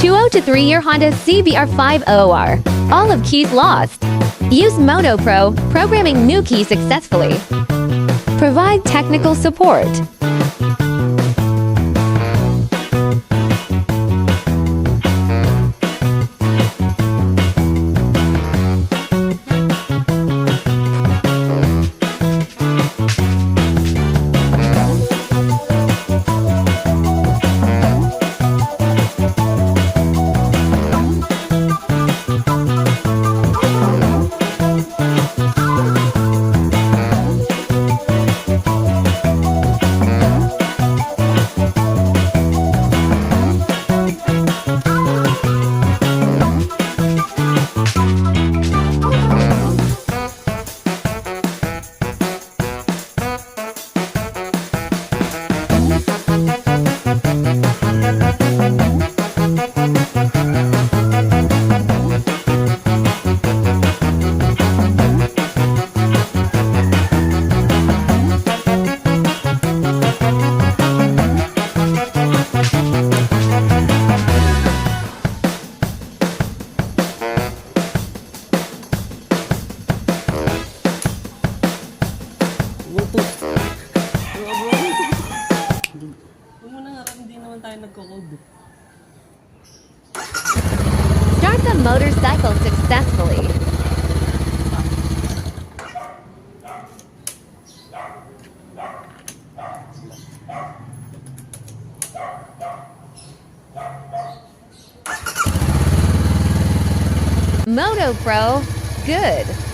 2.0 to 3-year Honda CBR500R. All of keys lost. Use Motopro, programming new key successfully. Provide technical support. Start the motorcycle successfully. Motopro, good.